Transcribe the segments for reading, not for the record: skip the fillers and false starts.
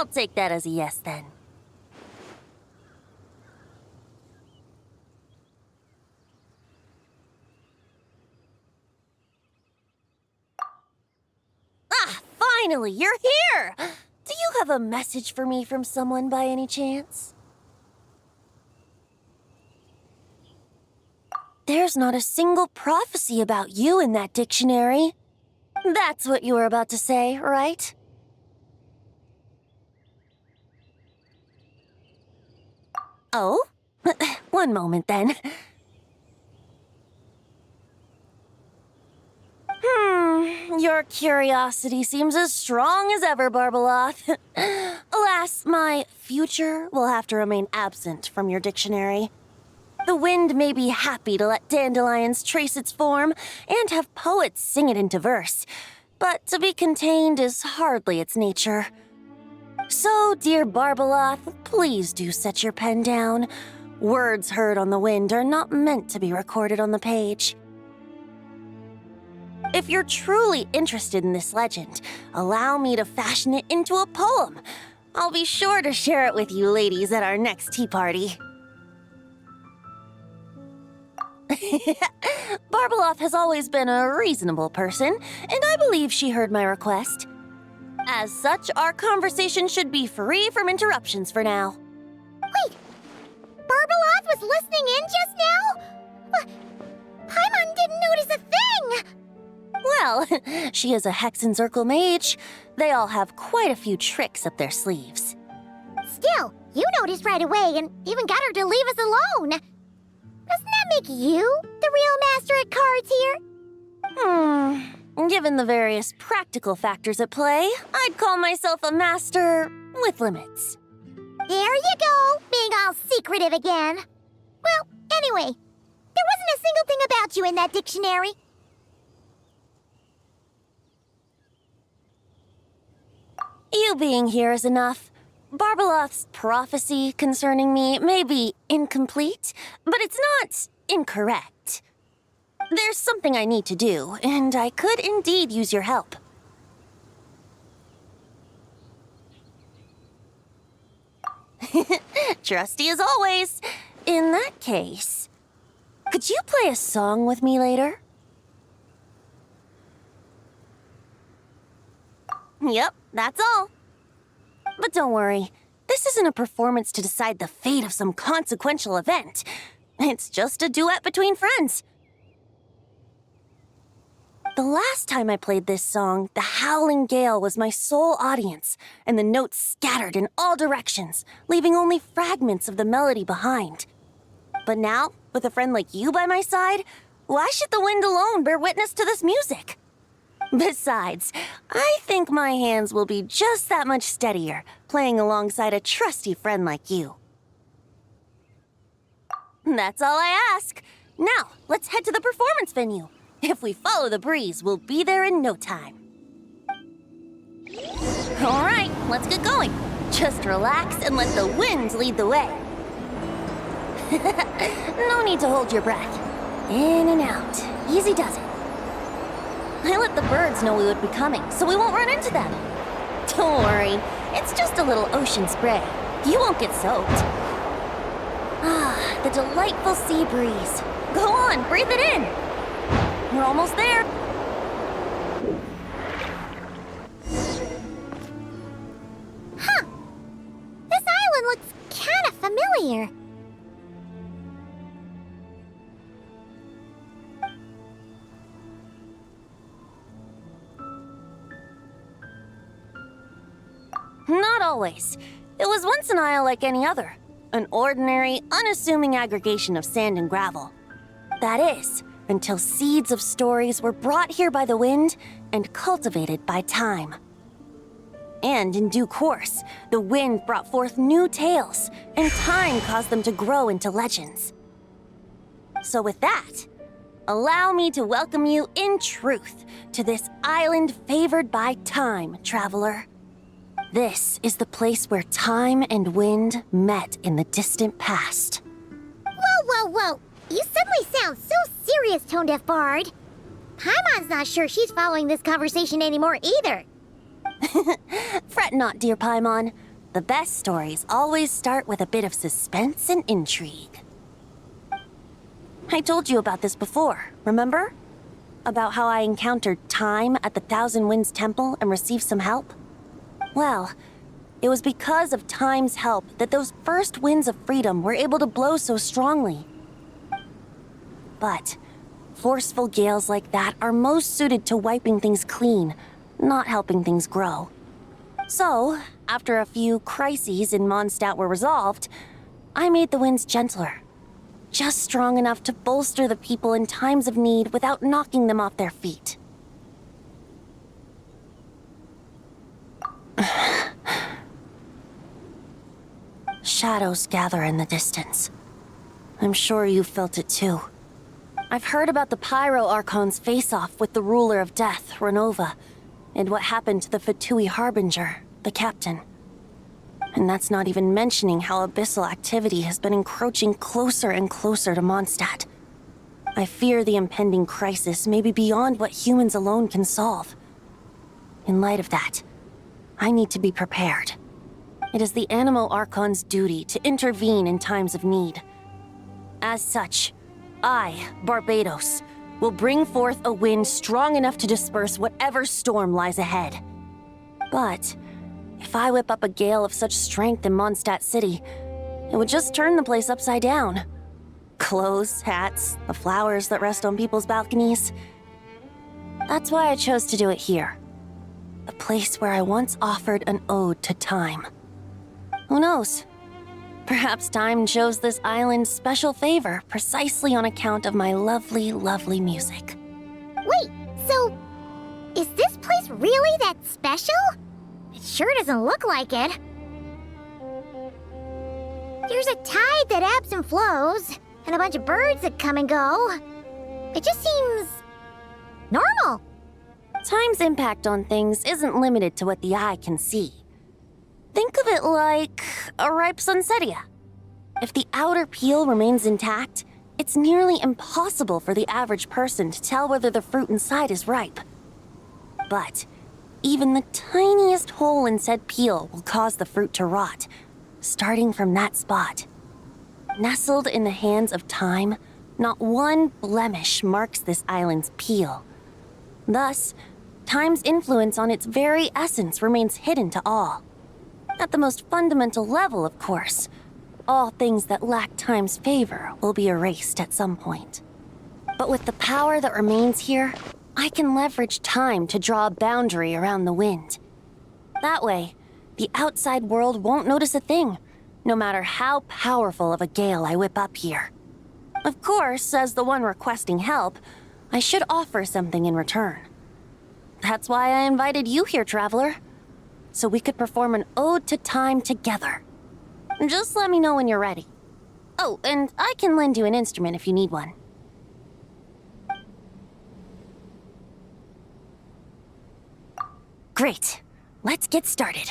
I'll take that as a yes then. Ah, finally, you're here! Do you have a message for me from someone by any chance? There's not a single prophecy about you in that dictionary. That's what you were about to say, right? Oh? One moment, then. Your curiosity seems as strong as ever, Barbeloth. Alas, my future will have to remain absent from your dictionary. The wind may be happy to let dandelions trace its form and have poets sing it into verse, but to be contained is hardly its nature. So, dear Barbeloth, please do set your pen down. Words heard on the wind are not meant to be recorded on the page. If you're truly interested in this legend, allow me to fashion it into a poem. I'll be sure to share it with you ladies at our next tea party. Barbeloth has always been a reasonable person, and I believe she heard my request. As such, our conversation should be free from interruptions for now. Wait, Barbeloth was listening in just now? Paimon didn't notice a thing! Well, she is a Hexenrei mage. They all have quite a few tricks up their sleeves. Still, you noticed right away and even got her to leave us alone. Doesn't that make you the real master at cards here? Given the various practical factors at play, I'd call myself a master with limits. There you go, being all secretive again. Well, anyway, there wasn't a single thing about you in that dictionary. You being here is enough. Barbeloth's prophecy concerning me may be incomplete, but it's not incorrect. There's something I need to do, and I could indeed use your help. Trusty as always. In that case, could you play a song with me later? Yep, that's all. But don't worry, this isn't a performance to decide the fate of some consequential event. It's just a duet between friends. The last time I played this song, the howling gale was my sole audience, and the notes scattered in all directions, leaving only fragments of the melody behind. But now, with a friend like you by my side, why should the wind alone bear witness to this music? Besides, I think my hands will be just that much steadier, playing alongside a trusty friend like you. That's all I ask. Now, let's head to the performance venue. If we follow the breeze, we'll be there in no time. All right, let's get going. Just relax and let the winds lead the way. No need to hold your breath. In and out. Easy does it. I let the birds know we would be coming, so we won't run into them. Don't worry, it's just a little ocean spray. You won't get soaked. Ah, the delightful sea breeze. Go on, breathe it in. We're almost there. Huh. This island looks kind of familiar. Not always. It was once an isle like any other. An ordinary, unassuming aggregation of sand and gravel. That is, until seeds of stories were brought here by the wind and cultivated by time. And in due course, the wind brought forth new tales, and time caused them to grow into legends. So with that, allow me to welcome you in truth to this island favored by time, traveler. This is the place where time and wind met in the distant past. Whoa. You suddenly sound so serious, Tone-Deaf Bard. Paimon's not sure she's following this conversation anymore either. Fret not, dear Paimon. The best stories always start with a bit of suspense and intrigue. I told you about this before, remember? About how I encountered Time at the Thousand Winds Temple and received some help? Well, it was because of Time's help that those first winds of freedom were able to blow so strongly. But forceful gales like that are most suited to wiping things clean, not helping things grow. So, after a few crises in Mondstadt were resolved, I made the winds gentler. Just strong enough to bolster the people in times of need without knocking them off their feet. Shadows gather in the distance. I'm sure you felt it too. I've heard about the Pyro Archon's face-off with the ruler of death, Renova, and what happened to the Fatui Harbinger, the captain. And that's not even mentioning how abyssal activity has been encroaching closer and closer to Mondstadt. I fear the impending crisis may be beyond what humans alone can solve. In light of that, I need to be prepared. It is the Anemo Archon's duty to intervene in times of need. As such, I, Barbados, will bring forth a wind strong enough to disperse whatever storm lies ahead. But if I whip up a gale of such strength in Mondstadt City, it would just turn the place upside down. Clothes, hats, the flowers that rest on people's balconies. That's why I chose to do it here. A place where I once offered an ode to time. Who knows? Perhaps time shows this island special favor precisely on account of my lovely, lovely music. Wait, so is this place really that special? It sure doesn't look like it. There's a tide that ebbs and flows, and a bunch of birds that come and go. It just seems normal. Time's impact on things isn't limited to what the eye can see. Think of it like a ripe sunsetia. If the outer peel remains intact, it's nearly impossible for the average person to tell whether the fruit inside is ripe. But even the tiniest hole in said peel will cause the fruit to rot, starting from that spot. Nestled in the hands of time, not one blemish marks this island's peel. Thus, time's influence on its very essence remains hidden to all. At the most fundamental level, of course, all things that lack time's favor will be erased at some point. But with the power that remains here, I can leverage time to draw a boundary around the wind. That way, the outside world won't notice a thing, no matter how powerful of a gale I whip up here. Of course, as the one requesting help, I should offer something in return. That's why I invited you here, traveler. So we could perform an ode to time together. Just let me know when you're ready. Oh, and I can lend you an instrument if you need one. Great. Let's get started.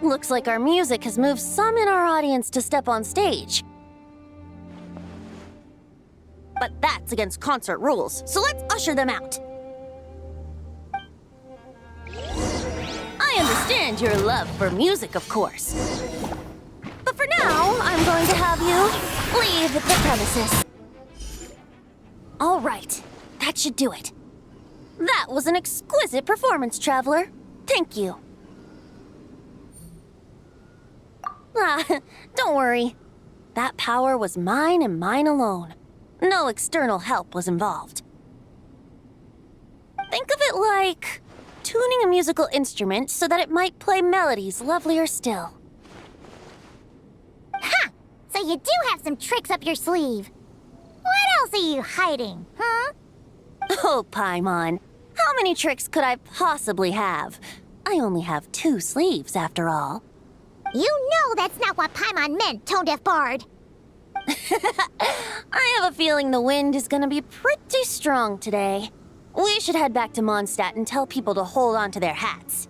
Looks like our music has moved some in our audience to step on stage. But that's against concert rules, so let's usher them out. I understand your love for music, of course. But for now, I'm going to have you leave the premises. All right, that should do it. That was an exquisite performance, traveler. Thank you. Don't worry. That power was mine and mine alone. No external help was involved. Think of it like tuning a musical instrument so that it might play melodies lovelier still. Ha! So you do have some tricks up your sleeve. What else are you hiding, huh? Oh, Paimon. How many tricks could I possibly have? I only have 2 sleeves, after all. You know that's not what Paimon meant, Tone Deaf Bard. I have a feeling the wind is gonna be pretty strong today. We should head back to Mondstadt and tell people to hold on to their hats.